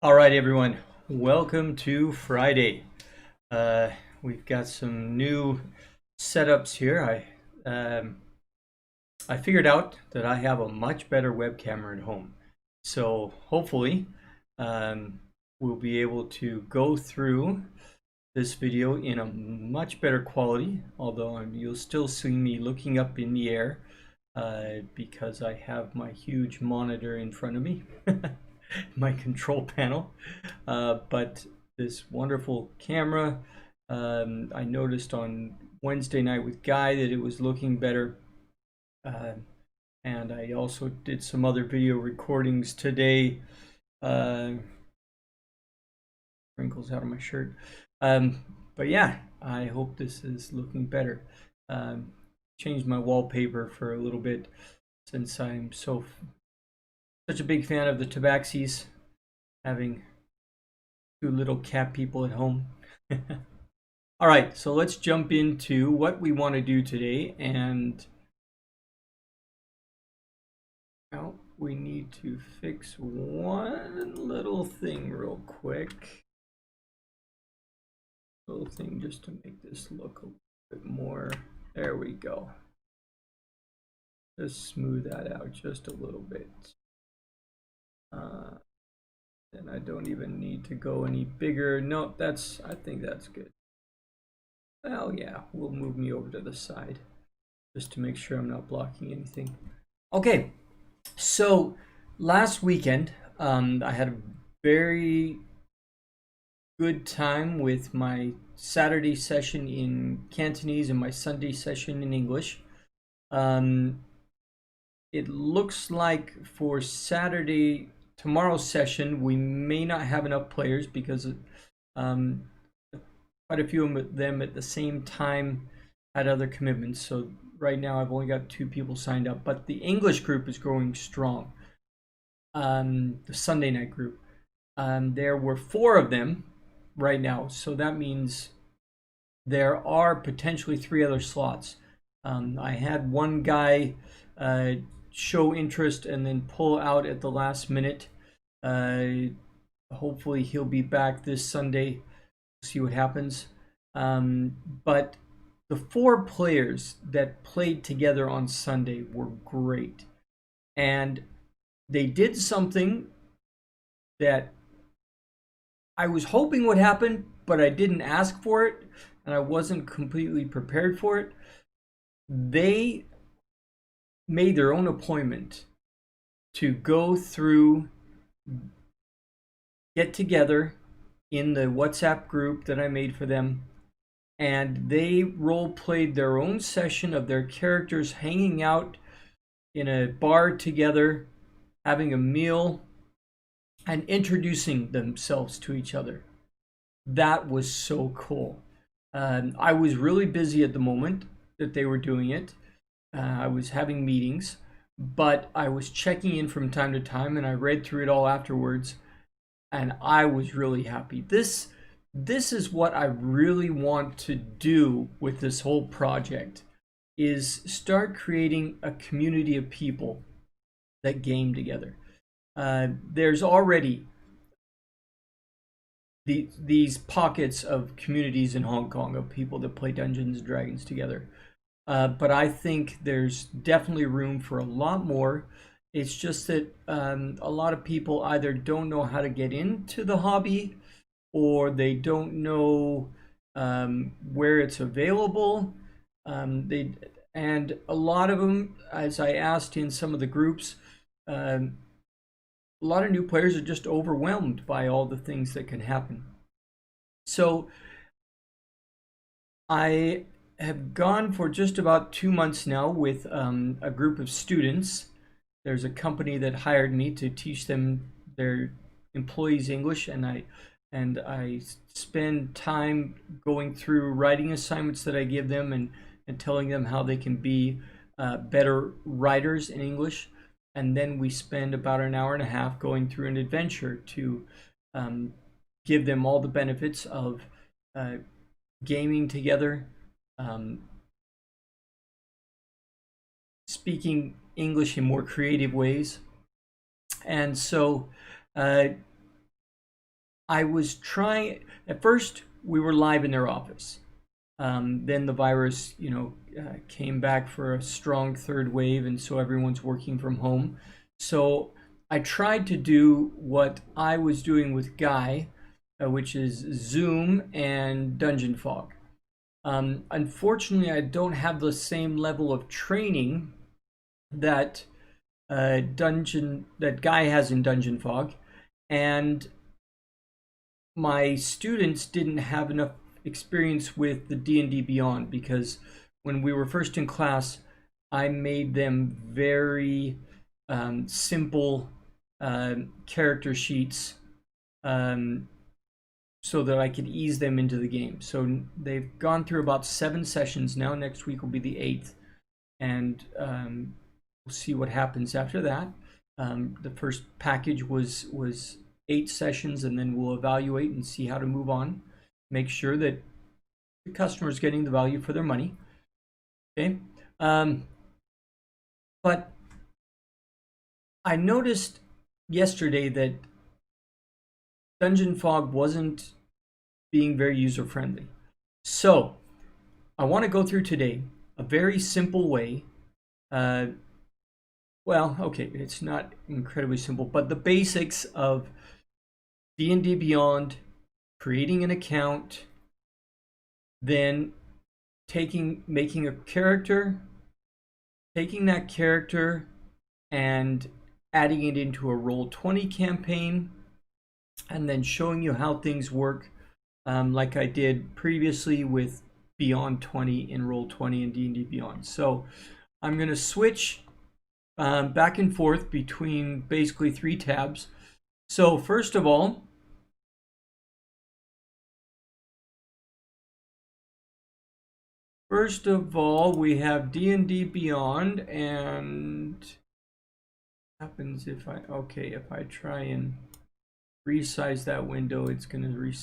All right, everyone. Welcome to Friday. We've got some new setups here. I figured out that I have a much better web camera at home. So hopefully we'll be able to go through this video in a much better quality, although you'll still see me looking up in the air because I have my huge monitor in front of me. My control panel, but this wonderful camera. I noticed on Wednesday night with Guy that it was looking better, and I also did some other video recordings today. Wrinkles out of my shirt, but yeah, I hope this is looking better. Changed my wallpaper for a little bit since I'm such a big fan of the Tabaxis, having two little cat people at home. All right, so let's jump into what we want to do today. And now we need to fix one little thing real quick. Little thing just to make this look a little bit more. There we go. Just smooth that out just a little bit. And I don't even need to go any bigger. No, I think that's good. Well, yeah, we'll move me over to the side just to make sure I'm not blocking anything. Okay, so last weekend I had a very good time with my Saturday session in Cantonese and my Sunday session in English. It looks like for tomorrow's session, we may not have enough players because quite a few of them at the same time had other commitments. So right now I've only got 2 people signed up, but the English group is growing strong. The Sunday night group. There were 4 of them right now, so that means there are potentially 3 other slots. I had one guy show interest and then pull out at the last minute. Hopefully he'll be back this Sunday. See what happens. But the 4 players that played together on Sunday were great. And they did something that I was hoping would happen, but I didn't ask for it, and I wasn't completely prepared for it. They made their own appointment to go through, get together in the WhatsApp group that I made for them, and they role played their own session of their characters hanging out in a bar together, having a meal, and introducing themselves to each other. That was so cool. I was really busy at the moment that they were doing it. I was having meetings, but I was checking in from time to time, and I read through it all afterwards, and I was really happy. This is what I really want to do with this whole project, is start creating a community of people that game together. There's already these pockets of communities in Hong Kong of people that play Dungeons and Dragons together. But I think there's definitely room for a lot more. It's just that a lot of people either don't know how to get into the hobby, or they don't know where it's available. And a lot of them, as I asked in some of the groups, a lot of new players are just overwhelmed by all the things that can happen. So I have gone for just about 2 months now with a group of students. There's a company that hired me to teach them their employees English, and I spend time going through writing assignments that I give them and telling them how they can be better writers in English. And then we spend about an hour and a half going through an adventure to give them all the benefits of gaming together, speaking English in more creative ways. And so I was trying, at first, we were live in their office. Then the virus, came back for a strong third wave, and so everyone's working from home. So I tried to do what I was doing with Guy, which is Zoom and Dungeon Fog. Unfortunately, I don't have the same level of training that that Guy has in Dungeon Fog, and my students didn't have enough experience with the D&D Beyond, because when we were first in class, I made them very simple character sheets, so that I could ease them into the game. So they've gone through about 7 sessions now. Next week will be the 8th, and we'll see what happens after that. The first package was 8 sessions, and then we'll evaluate and see how to move on. Make sure that the customer is getting the value for their money. Okay, but I noticed yesterday that Dungeon Fog wasn't being very user friendly. So I want to go through today a very simple way. Well, okay, it's not incredibly simple, but the basics of D&D Beyond, creating an account, then making a character, taking that character and adding it into a Roll20 campaign, and then showing you how things work, like I did previously with Beyond 20 in Roll20 and D&D Beyond. So I'm going to switch back and forth between basically 3 tabs. So first of all, we have D&D Beyond, and what happens if I try and resize that window, it's going to